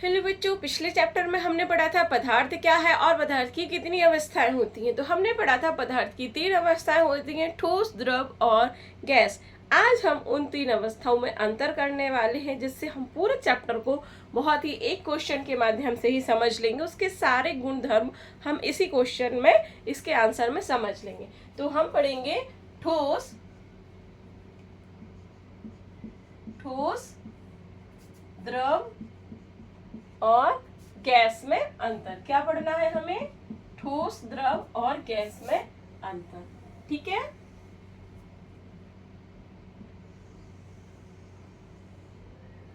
Hello बच्चों, पिछले chapter में हमने पढ़ा था पदार्थ क्या है और पदार्थ की कितनी अवस्थाएं होती हैं। तो हमने पढ़ा था पदार्थ की 3 अवस्थाएं होती हैं, ठोस, द्रव और गैस। आज हम उन 3 अवस्थाओं में अंतर करने वाले हैं, जिससे हम पूरे चैप्टर को बहुत ही एक क्वेश्चन के माध्यम से ही समझ लेंगे। उसके सारे गुण धर्म हम इसी क्वेश्चन में, इसके आंसर में समझ लेंगे। तो हम पढ़ेंगे ठोस, द्रव और गैस में अंतर। क्या पढ़ना है हमें? ठोस, द्रव और गैस में अंतर। ठीक है।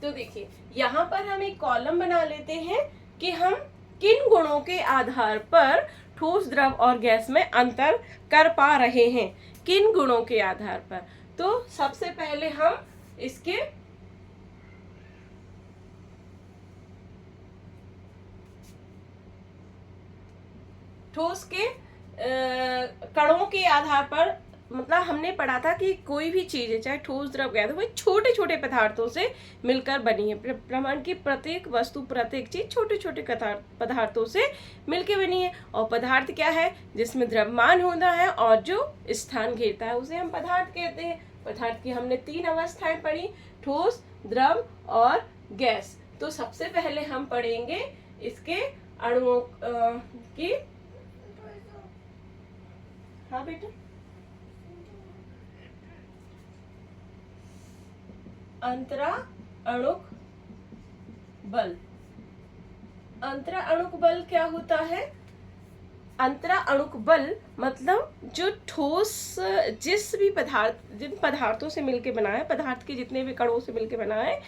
तो देखिए, यहाँ पर हम एक कॉलम बना लेते हैं कि हम किन गुणों के आधार पर ठोस, द्रव और गैस में अंतर कर पा रहे हैं। किन गुणों के आधार पर? तो सबसे पहले हम इसके ठोस के कणों के आधार पर, मतलब हमने पढ़ा था कि कोई भी चीज है, चाहे ठोस, द्रव, गैस, वो छोटे छोटे पदार्थों से मिलकर बनी है। ब्रह्मांड की प्रत्येक वस्तु, प्रत्येक चीज छोटे छोटे पदार्थों से मिलकर बनी है। और पदार्थ क्या है? जिसमें द्रव्यमान होता है और जो स्थान घेरता है उसे हम पदार्थ कहते हैं। पदार्थ की हमने 3 अवस्थाएं पढ़ी, ठोस, द्रव और गैस। तो सबसे पहले हम पढ़ेंगे इसके अणुओं की। हाँ बेटा, अंतरा अणुक बल। अंतरा अणुक बल क्या होता है? अंतरा अणुक बल मतलब जो ठोस, जिस भी पदार्थ, जिन पदार्थों से मिलके बना है, पदार्थ के जितने भी कणों से मिलके बना है,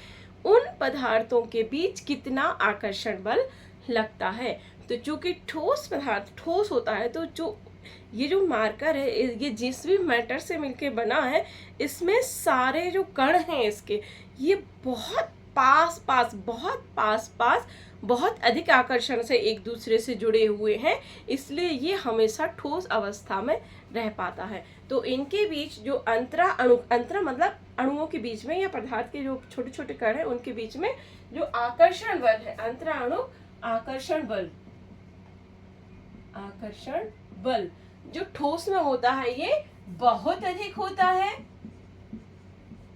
उन पदार्थों के बीच कितना आकर्षण बल लगता है। तो चूंकि ठोस पदार्थ ठोस होता है, तो जो ये जो मार्कर है, ये जिस भी मैटर से मिलके बना है, इसमें सारे जो कण हैं इसके, ये बहुत पास पास बहुत अधिक आकर्षण से एक दूसरे से जुड़े हुए हैं, इसलिए ये हमेशा ठोस अवस्था में रह पाता है। तो इनके बीच जो अंतरा मतलब अणुओं के बीच में या पदार्थ के जो छोटे छोटे कण हैं उनके बीच में जो आकर्षण बल है, अंतरा अणुक आकर्षण बल जो ठोस में होता है, ये बहुत अधिक होता है।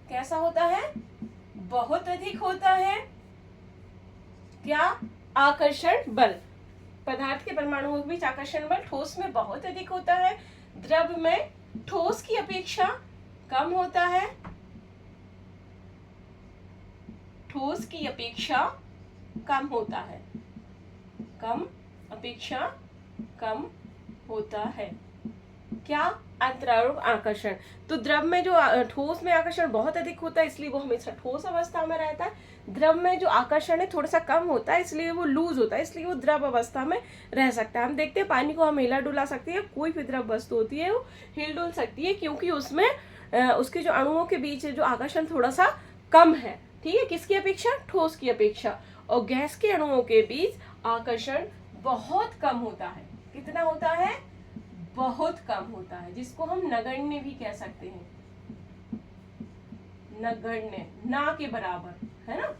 कैसा होता है? बहुत अधिक होता है। क्या? आकर्षण बल। पदार्थ के परमाणुओं के बीच आकर्षण बल ठोस में बहुत अधिक होता है, द्रव में ठोस की अपेक्षा कम होता है। ठोस की अपेक्षा कम होता है, कम होता है। क्या? अंतराणुक आकर्षण। तो द्रव में जो ठोस में आकर्षण बहुत अधिक होता है, इसलिए वो हमेशा ठोस अवस्था में रहता है। द्रव में जो आकर्षण है थोड़ा सा कम होता है, इसलिए वो लूज होता है, इसलिए वो द्रव अवस्था में रह सकता है। हम देखते हैं पानी को हम हिला डुला सकते हैं, कोई भी द्रव वस्तु होती है वो हिल डुल सकती है, क्योंकि उसमें उसके जो अणुओं के बीच जो आकर्षण थोड़ा सा कम है। ठीक है, किसकी अपेक्षा? ठोस की अपेक्षा। और गैस के अणुओं के बीच आकर्षण बहुत कम होता है। कितना होता है? बहुत कम होता है, जिसको हम नगण्य भी कह सकते हैं। नगण्य, ना के बराबर, है ना।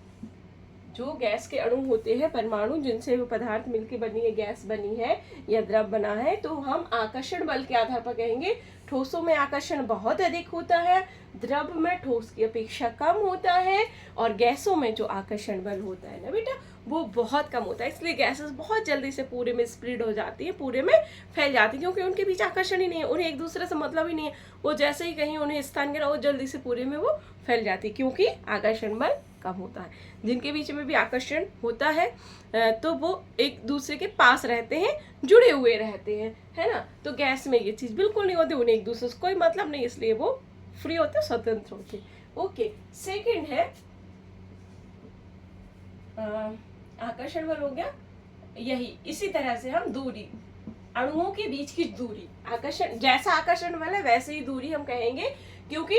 जो गैस के अणु होते हैं, परमाणु, जिनसे वो पदार्थ मिलके बनी है, गैस बनी है या द्रव बना है, तो हम आकर्षण बल के आधार पर कहेंगे ठोसों में आकर्षण बहुत अधिक होता है, द्रव में ठोस की अपेक्षा कम होता है, और गैसों में जो आकर्षण बल होता है ना बेटा, वो बहुत कम होता है। इसलिए गैसेस बहुत जल्दी से पूरे में स्प्रेड हो जाती है, पूरे में फैल जाती है, क्योंकि उनके बीच आकर्षण ही नहीं है, उन्हें एक दूसरे से मतलब ही नहीं है। वो जैसे ही कहीं उन्हें स्थान गिरा, वो जल्दी से पूरे में वो फैल जाती है, क्योंकि आकर्षण बल कम होता है। जिनके बीच में भी आकर्षण होता है तो वो एक दूसरे के पास रहते हैं, जुड़े हुए रहते हैं, है ना। तो गैस में ये चीज बिल्कुल नहीं होती, उन्हें एक दूसरे से कोई मतलब नहीं, इसलिए वो फ्री होते, स्वतंत्र होते। ओके, सेकंड है आकर्षण बल हो गया। यही इसी तरह से हम दूरी, अणुओं के बीच की दूरी, आकर्षण, जैसा आकर्षण बल है वैसे ही दूरी हम कहेंगे, क्योंकि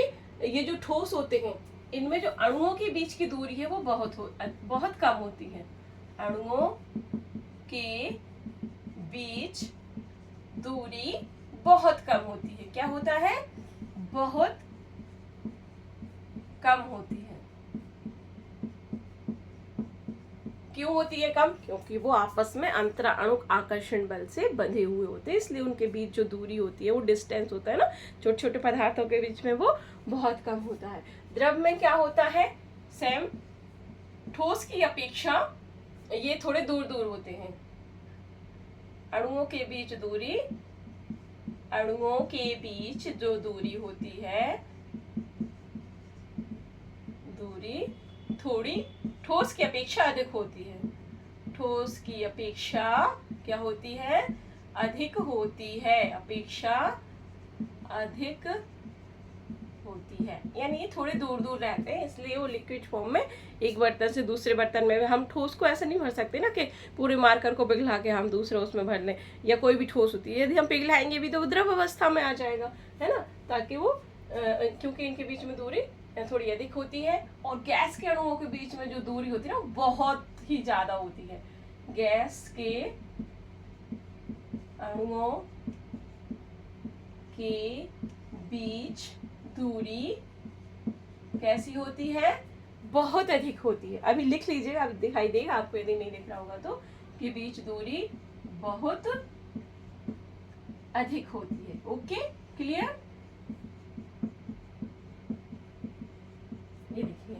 ये जो ठोस होते हैं इनमें जो अणुओं के बीच की दूरी है वो बहुत कम होती है। अणुओं के बीच दूरी बहुत कम होती है। क्या होता है? बहुत कम होती है। क्यों होती है कम? क्योंकि वो आपस में अंतराअणुक आकर्षण बल से बंधे हुए होते हैं, इसलिए उनके बीच जो दूरी होती है, वो डिस्टेंस होता है ना, छोटे छोटे पदार्थों के बीच में, वो बहुत कम होता है। द्रव में क्या होता है? सेम, ठोस की अपेक्षा ये थोड़े दूर दूर होते हैं। अणुओं के बीच दूरी, अणुओं के बीच जो दूरी होती है, दूरी थोड़ी ठोस की अपेक्षा अधिक होती है। ठोस की अपेक्षा क्या होती है? अधिक होती है। अपेक्षा अधिक होती है, यानी ये थोड़े दूर दूर रहते हैं, इसलिए वो लिक्विड फॉर्म में एक बर्तन से दूसरे बर्तन में, हम ठोस को ऐसे नहीं भर सकते ना कि पूरे मार्कर को पिघला के हम दूसरे उसमें भर लें, या कोई भी ठोस होती है यदि हम पिघलाएंगे भी तो वो द्रव अवस्था में आ जाएगा, है ना, ताकि वो क्योंकि इनके बीच में दूरी थोड़ी अधिक होती है। और गैस के अणुओं के बीच में जो दूरी होती है ना, बहुत ही ज्यादा होती है। गैस के अणुओं के बीच दूरी कैसी होती है? बहुत अधिक होती है। अभी लिख लीजिए, अब दिखाई देगा आपको यदि नहीं दिख रहा होगा तो, कि बीच दूरी बहुत अधिक होती है। Okay, clear? ये देखिए,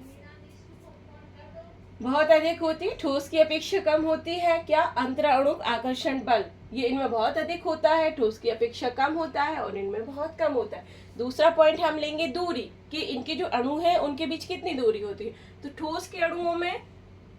बहुत अधिक होती, ठोस की अपेक्षा कम होती है। क्या? अंतराअणुक आकर्षण बल, ये इनमें बहुत अधिक होता है, ठोस की अपेक्षा कम होता है, और इनमें बहुत कम होता है। दूसरा पॉइंट हम लेंगे दूरी, कि इनके जो अणु हैं उनके बीच कितनी दूरी होती है। तो ठोस के अणुओं में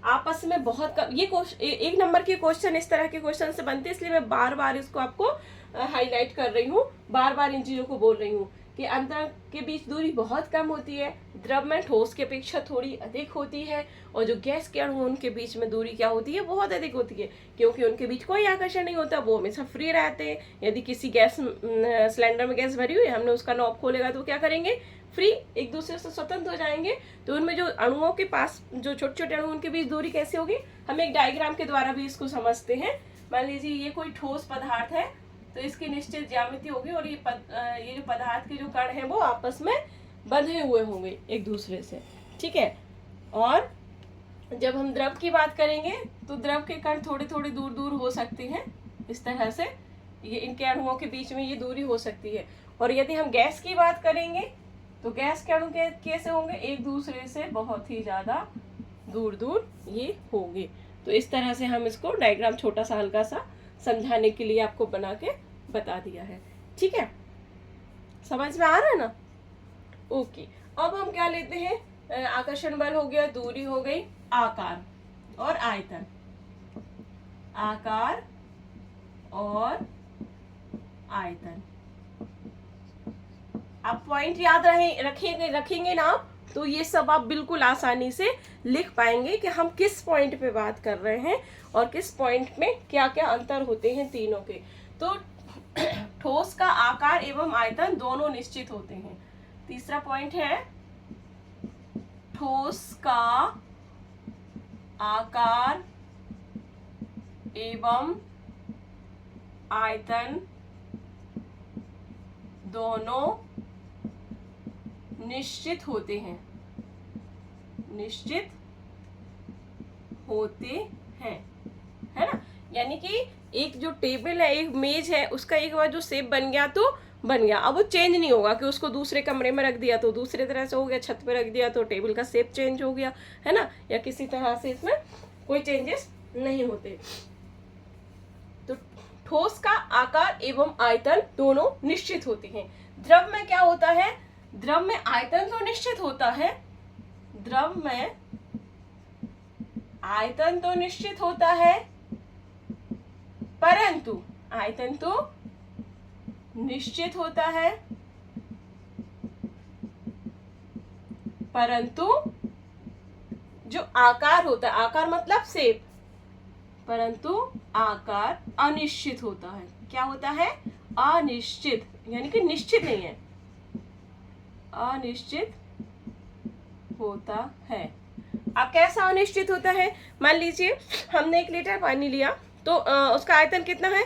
आपस में बहुत कम, ये एक नंबर के क्वेश्चन इस तरह के क्वेश्चन से बनते हैं, इसलिए मैं बार बार इसको आपको हाईलाइट कर रही हूँ, बार बार इन चीजों को बोल रही हूँ कि अंतर के बीच दूरी बहुत कम होती है। द्रव में ठोस की अपेक्षा थोड़ी अधिक होती है, और जो गैस के अणु उनके बीच में दूरी क्या होती है? बहुत अधिक होती है, क्योंकि उनके बीच कोई आकर्षण नहीं होता, वो हमेशा फ्री रहते हैं। यदि किसी गैस सिलेंडर में गैस भरी हुई है, हमने उसका नॉब खोलेगा तो क्या करेंगे? फ्री, एक दूसरे से स्वतंत्र हो जाएंगे। तो उनमें जो अणुओं के पास जो छोटे छोटे अणु, उनके बीच दूरी कैसे होगी? हम एक डायग्राम के द्वारा भी इसको समझते हैं। मान लीजिए ये कोई ठोस पदार्थ है, तो इसकी निश्चित ज्यामिति होगी, और ये जो पदार्थ के जो कण हैं वो आपस में बंधे हुए होंगे एक दूसरे से, ठीक है। और जब हम द्रव की बात करेंगे तो द्रव के कण थोड़े थोड़े दूर दूर हो सकते हैं, इस तरह से ये इनके अणुओं के बीच में ये दूरी हो सकती है। और यदि हम गैस की बात करेंगे तो गैस के अणु कैसे होंगे? एक दूसरे से बहुत ही ज्यादा दूर दूर ये होंगे। तो इस तरह से हम इसको डायग्राम छोटा सा हल्का सा समझाने के लिए आपको बना के बता दिया है, ठीक है। समझ में आ रहा है ना? ओके, अब हम क्या लेते हैं? आकर्षण बल हो गया, दूरी हो गई, आकार और आयतन। आकार और आयतन, आप पॉइंट याद रखेंगे ना आप, तो ये सब आप बिल्कुल आसानी से लिख पाएंगे कि हम किस पॉइंट पे बात कर रहे हैं और किस पॉइंट में क्या क्या अंतर होते हैं तीनों के। तो ठोस का आकार एवं आयतन दोनों निश्चित होते हैं। तीसरा पॉइंट है ठोस का आकार एवं आयतन दोनों निश्चित होते हैं, निश्चित होते हैं, है ना। यानी कि एक जो टेबल है, एक मेज है, उसका एक बार जो शेप बन गया तो बन गया, अब वो चेंज नहीं होगा कि उसको दूसरे कमरे में रख दिया तो दूसरे तरह से हो गया, छत पे रख दिया तो टेबल का शेप चेंज हो गया, है ना, या किसी तरह से इसमें कोई चेंजेस नहीं होते। तो ठोस का आकार एवं आयतन दोनों निश्चित होते हैं। द्रव में क्या होता है? द्रव में आयतन तो निश्चित होता है, द्रव में आयतन तो निश्चित होता है, परंतु आयतन तो निश्चित होता है, परंतु जो आकार होता है, आकार मतलब शेप, परंतु आकार अनिश्चित होता है। क्या होता है? अनिश्चित, यानी कि निश्चित नहीं है, अनिश्चित होता है। अब कैसा अनिश्चित होता है? मान लीजिए हमने 1 लीटर पानी लिया, तो उसका आयतन कितना है?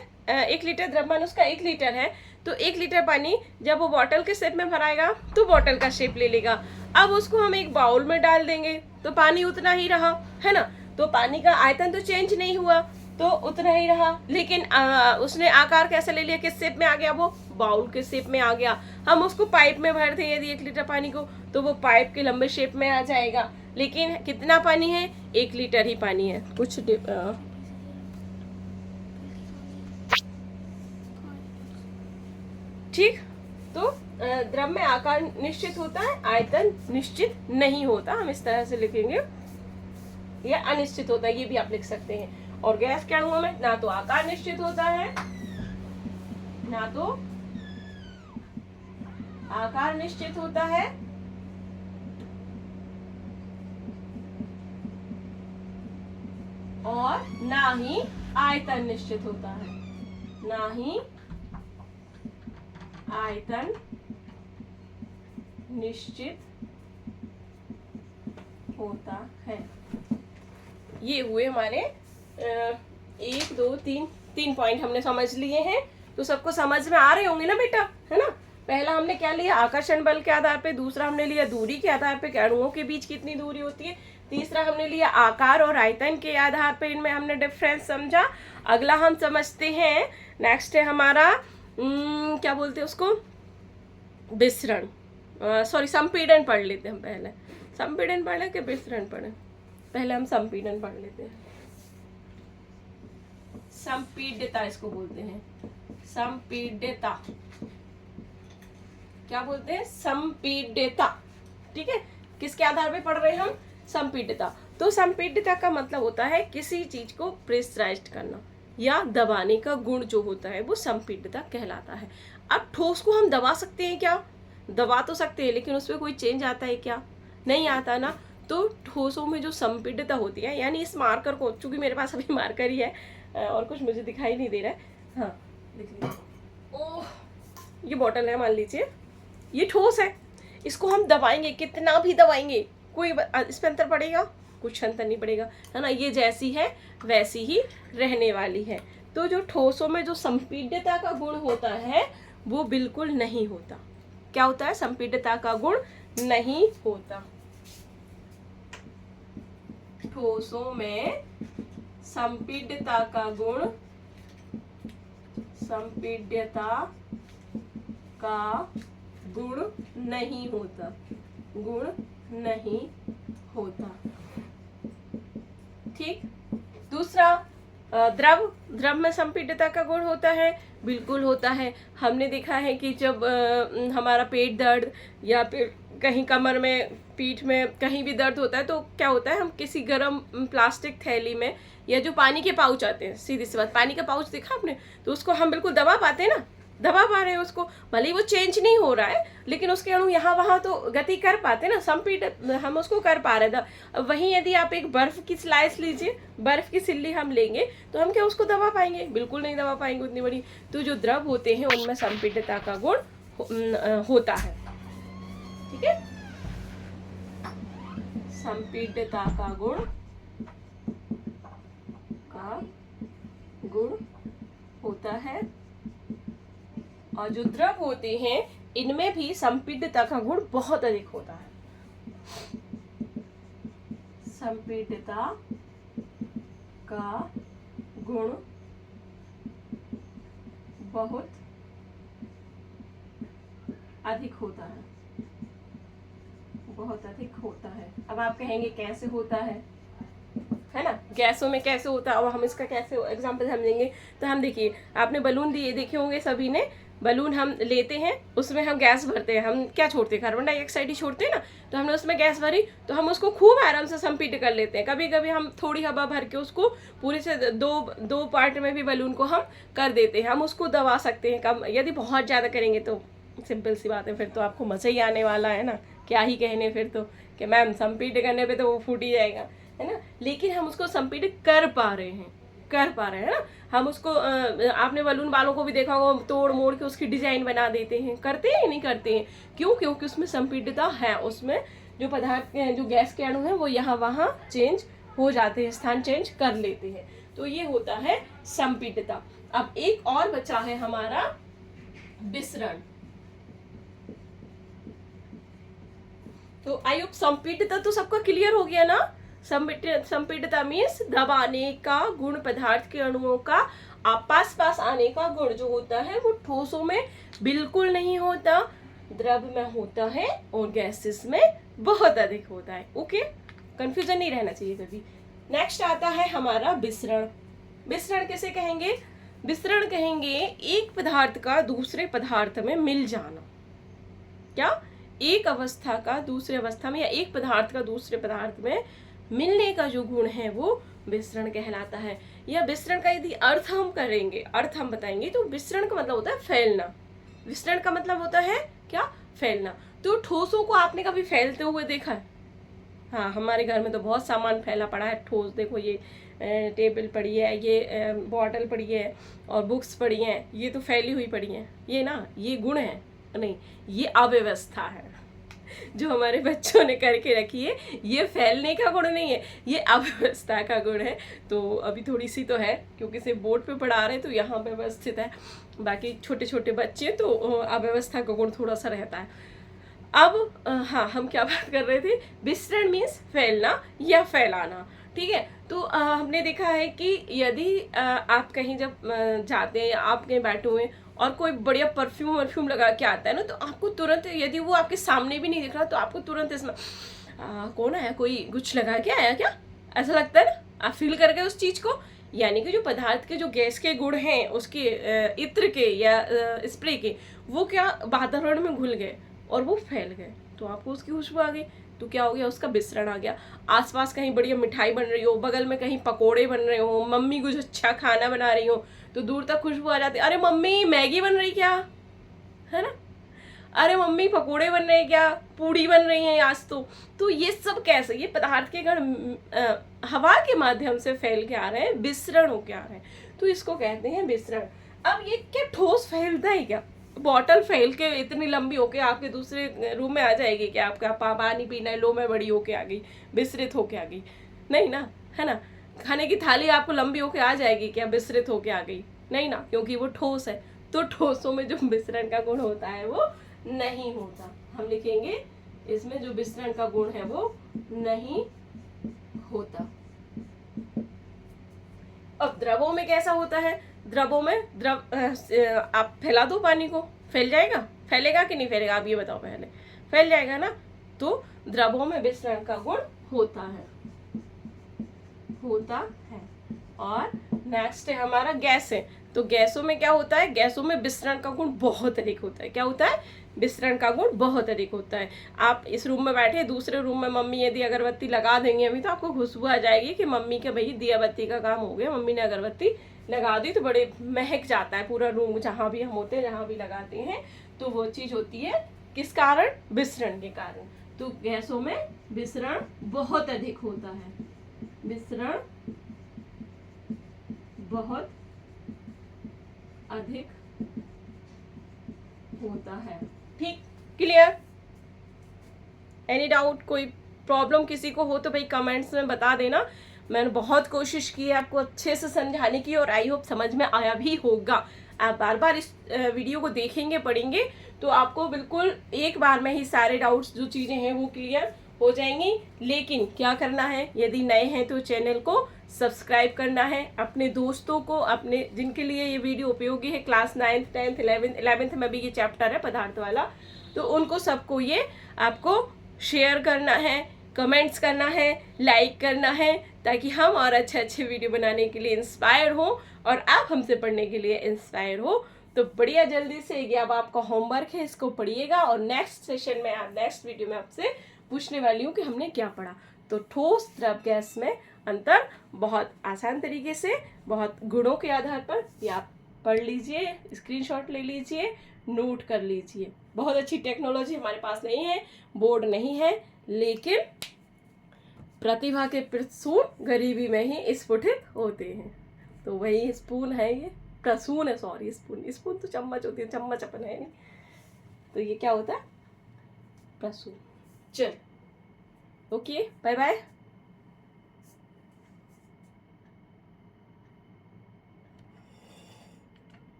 1 लीटर, द्रव्यमान उसका 1 लीटर है, तो 1 लीटर पानी जब वो बॉटल के शेप में भराएगा तो बॉटल का शेप ले लेगा। अब उसको हम एक बाउल में डाल देंगे तो पानी उतना ही रहा, है ना। तो पानी का आयतन तो चेंज नहीं हुआ, तो उतना ही रहा, लेकिन उसने आकार कैसे ले लिया, किस शेप में आ गया, वो बाउल के शेप में आ गया। हम उसको पाइप में भर दें यदि 1 लीटर पानी को, तो वो पाइप के लंबे शेप में आ जाएगा। लेकिन कितना पानी है, 1 लीटर ही पानी है। कुछ ठीक। तो द्रव में आकार निश्चित होता है, आयतन निश्चित नहीं होता, हम इस तरह से लिखेंगे, या अनिश्चित होता है, ये भी आप लिख सकते हैं। और गैस के अणुओं में ना तो आकार निश्चित होता है, ना तो आकार निश्चित होता है, और ना ही आयतन निश्चित होता है, ना ही आयतन निश्चित होता है। ये हुए हमारे 1 2 3 पॉइंट हमने समझ लिए हैं। तो सबको समझ में आ रहे होंगे ना बेटा, है ना। पहला हमने क्या लिया, आकर्षण बल के आधार पे, दूसरा हमने लिया दूरी के आधार पे कि अणुओं के बीच कितनी दूरी होती है, तीसरा हमने लिया आकार और आयतन के आधार पे, इनमें हमने डिफरेंस समझा। अगला हम समझते हैं, नेक्स्ट है हमारा क्या बोलते हैं उसको, विसरण, सॉरी संपीड़न पढ़ लेते हैं हम। पहले संपीड़न पढ़ ले कि विसरण पढ़े, पहले हम संपीड़न पढ़ लेते हैं। संपीड्यता इसको बोलते हैं, संपीड्यता, क्या बोलते हैं, संपीड्यता। ठीक है, किसके आधार पे पढ़ रहे हैं हम, संपीड्यता। तो संपीड्यता का मतलब होता है किसी चीज को प्रेशराइज्ड करना या दबाने का गुण जो होता है वो संपीड्यता कहलाता है। अब ठोस को हम दबा सकते हैं क्या, दबा तो सकते हैं, लेकिन उसमें कोई चेंज आता है क्या, नहीं आता ना। तो ठोसों में जो संपीड्यता होती है, यानी इस मार्कर को, चूंकि मेरे पास अभी मार्कर ही है और कुछ मुझे दिखाई नहीं दे रहा है, हाँ लिख लीजिए। ओह, ये बॉटल है, मान लीजिए ये ठोस है, इसको हम दबाएंगे, कितना भी दबाएंगे कोई इस पर अंतर पड़ेगा, कुछ अंतर नहीं पड़ेगा, है ना। ये जैसी है वैसी ही रहने वाली है। तो जो ठोसों में जो संपीड्यता का गुण होता है वो बिल्कुल नहीं होता। क्या होता है, संपीड्यता का गुण नहीं होता। ठोसों में संपीड्यता का गुण, संपीड्यता का गुण नहीं होता, गुण नहीं होता। ठीक। दूसरा, द्रव में संपीड्यता का गुण होता है, बिल्कुल होता है। हमने देखा है कि जब हमारा पेट दर्द या फिर कहीं कमर में, पीठ में कहीं भी दर्द होता है तो क्या होता है, हम किसी गर्म प्लास्टिक थैली में, या जो पानी के पाउच आते हैं, सीधी सी बात, पानी का पाउच देखा आपने, तो उसको हम बिल्कुल दबा पाते हैं ना, दबा पा रहे हैं उसको, भले ही वो चेंज नहीं हो रहा है लेकिन उसके अणु यहाँ वहाँ तो गति कर पाते ना, संपीड़ हम उसको कर पा रहे थे। वहीं यदि आप एक बर्फ की स्लाइस लीजिए, बर्फ की सिल्ली हम लेंगे तो हम क्या उसको दबा पाएंगे, बिल्कुल नहीं दबा पाएंगे उतनी बड़ी। तो जो द्रव होते हैं उनमें संपीड्यता का गुण होता है। ठीक है, संपीड्यता का गुण होता है। और जो द्रव होते हैं इनमें भी संपीड्यता का गुण बहुत अधिक होता है। संपीड्यता का गुण बहुत अधिक होता है, बहुत अधिक होता है। अब आप कहेंगे कैसे होता है ना, गैसों में कैसे होता है, और हम इसका कैसे एग्जांपल समझेंगे। तो हम देखिए, आपने बलून दिए देखे होंगे सभी ने, बलून हम लेते हैं, उसमें हम गैस भरते हैं, हम क्या छोड़ते हैं, कार्बन डाइऑक्साइड ही छोड़ते हैं ना। तो हमने उसमें गैस भरी तो हम उसको खूब आराम से संपीड़ कर लेते हैं। कभी कभी हम थोड़ी हवा भर के उसको पूरे से दो पार्ट में भी बलून को हम कर देते हैं। हम उसको दबा सकते हैं कम, यदि बहुत ज़्यादा करेंगे तो सिंपल सी बात है, फिर तो आपको मज़ा ही आने वाला है ना, क्या ही कहने फिर तो, कि मैम संपीड़ करने पे तो वो फूट ही जाएगा, है ना। लेकिन हम उसको संपीड़ कर पा रहे हैं ना। हम उसको आपने बलून वालों को भी देखा होगा, तोड़ मोड़ के उसकी डिजाइन बना देते हैं, करते हैं नहीं करते हैं, क्यों, क्योंकि उसमें संपीड्यता है, उसमें जो पदार्थ जो गैस के अणु हैं वो यहाँ वहाँ चेंज हो जाते हैं, स्थान चेंज कर लेते हैं। तो ये होता है संपीड्यता। अब एक और बचा है हमारा विसरण। तो आयुक्त संपीड्यता तो सबका क्लियर हो गया ना, संपीडिता मीन्स दबाने का गुण, पदार्थ के अणुओं का पास पास आने का गुण जो होता है वो ठोसों में बिल्कुल नहीं होता, द्रव में होता है और गैसेस में बहुत अधिक होता है। ओके, कंफ्यूजन नहीं रहना चाहिए कभी। नेक्स्ट आता है हमारा विसरण। विसरण किसे कहेंगे? विसरण कहेंगे एक पदार्थ का दूसरे पदार्थ में मिल जाना। क्या? एक अवस्था का दूसरे अवस्था में या एक पदार्थ का दूसरे पदार्थ में मिलने का जो गुण है वो विसरण कहलाता है। या विसरण का यदि अर्थ हम करेंगे, अर्थ हम बताएंगे, तो विसरण का मतलब होता है फैलना। विसरण का मतलब होता है क्या? फैलना। तो ठोसों को आपने कभी फैलते हुए देखा है? हाँ, हमारे घर में तो बहुत सामान फैला पड़ा है ठोस। देखो ये टेबल पड़ी है, ये बॉटल पड़ी है और बुक्स पड़ी हैं, ये तो फैली हुई पड़ी हैं। ये ना, ये गुण है नहीं, ये अव्यवस्था है जो हमारे बच्चों ने करके रखी है। ये फैलने का गुण नहीं है, ये अव्यवस्था का गुण है। तो अभी थोड़ी सी तो है क्योंकि सिर्फ बोर्ड पे पढ़ा रहे तो यहाँ व्यवस्थित है, बाकी छोटे छोटे बच्चे तो अव्यवस्था का गुण थोड़ा सा रहता है। अब हाँ, हम क्या बात कर रहे थे? विसरण मीन्स फैलना या फैलाना। ठीक है, तो हमने देखा है कि यदि आप कहीं जब जाते हैं, आप कहीं बैठे हुए और कोई बढ़िया परफ्यूम लगा के आता है ना, तो आपको तुरंत, यदि वो आपके सामने भी नहीं दिख रहा तो आपको तुरंत इसमें कौन आया, कोई कुछ लगा के आया क्या, ऐसा लगता है ना। आप फील कर गए उस चीज को। यानी कि जो पदार्थ के जो गैस के गुण हैं, उसके इत्र के या स्प्रे के, वो क्या वातावरण में घुल गए और वो फैल गए, तो आपको उसकी खुशबू आ गई, तो क्या हो गया? उसका विसरण आ गया। आसपास कहीं बढ़िया मिठाई बन रही हो, बगल में कहीं पकोड़े बन रहे हो, मम्मी कुछ अच्छा खाना बना रही हो, तो दूर तक खुशबू आ जाती है, अरे मम्मी मैगी बन रही क्या, है ना, अरे मम्मी पकोड़े बन रहे क्या, पूड़ी बन रही है आज तो ये सब कैसे? ये पदार्थ के कण हवा के माध्यम से फैल के आ रहे हैं, विसरण होके आ रहे हैं, तो इसको कहते हैं विसरण। अब ये क्या ठोस फैलता है क्या? बॉटल फैल के इतनी लंबी होके आपके दूसरे रूम में आ जाएगी क्या? आपका पानी पीना है, लो में बड़ी होके आ गई, विसरित होके आ गई? नहीं ना, है ना। खाने की थाली आपको लंबी होके आ जाएगी क्या? विसरित होके आ गई? नहीं ना, क्योंकि वो ठोस है। तो ठोसों में जो विसरण का गुण होता है वो नहीं होता। हम लिखेंगे इसमें जो विसरण का गुण है वो नहीं होता। अब द्रवों में कैसा होता है? द्रवों में आप फैला दो पानी को, फैल जाएगा? फैलेगा कि नहीं फैलेगा? आप ये बताओ पहले। फैल जाएगा ना। तो द्रवों में विसरण का गुण होता है। और नेक्स्ट है हमारा गैस है। तो गैसों में क्या होता है? गैसों में विसरण का गुण बहुत अधिक होता है। क्या होता है? विसरण का गुण बहुत अधिक होता है। आप इस रूम में बैठे, दूसरे रूम में मम्मी यदि अगरबत्ती लगा देंगे अभी, तो आपको खुशबू आ जाएगी कि मम्मी के भाई दिया बत्ती का काम हो गया, मम्मी ने अगरबत्ती लगा दी, तो बड़े महक जाता है पूरा रूम, जहाँ भी हम होते हैं, जहाँ भी लगाते हैं, तो वो चीज होती है किस कारण? विसरण के कारण। तो गैसों में विसरण बहुत अधिक होता है। विसरण बहुत अधिक होता है। ठीक, क्लियर? एनी डाउट, कोई प्रॉब्लम किसी को हो तो भाई कमेंट्स में बता देना। मैंने बहुत कोशिश की है आपको अच्छे से समझाने की, और आई होप समझ में आया भी होगा। आप बार बार इस वीडियो को देखेंगे, पढ़ेंगे, तो आपको बिल्कुल एक बार में ही सारे डाउट्स जो चीज़ें हैं वो क्लियर हो जाएंगी। लेकिन क्या करना है? यदि नए हैं तो चैनल को सब्सक्राइब करना है, अपने दोस्तों को, अपने जिनके लिए ये वीडियो उपयोगी है, क्लास 9th 10th 11th में भी ये चैप्टर है पदार्थ वाला, तो उनको सबको ये आपको शेयर करना है, कमेंट्स करना है, लाइक करना है, ताकि हम और अच्छे अच्छे वीडियो बनाने के लिए इंस्पायर हो और आप हमसे पढ़ने के लिए इंस्पायर हो। तो बढ़िया, जल्दी से ये अब आपका होमवर्क है, इसको पढ़िएगा, और नेक्स्ट सेशन में, नेक्स्ट वीडियो में आपसे पूछने वाली हूँ कि हमने क्या पढ़ा। तो ठोस, द्रव, गैस में अंतर बहुत आसान तरीके से, बहुत गुणों के आधार पर ये आप पढ़ लीजिए, स्क्रीनशॉट ले लीजिए, नोट कर लीजिए। बहुत अच्छी टेक्नोलॉजी हमारे पास नहीं है, बोर्ड नहीं है, लेकिन प्रतिभा के प्रसून गरीबी में ही स्फुटित होते हैं। तो वही स्पून है, ये प्रसून है, सॉरी, स्पून तो चम्मच होती है, चम्मच अपन है नहीं। तो ये क्या होता है? प्रसून। चल, ओके, बाय बाय।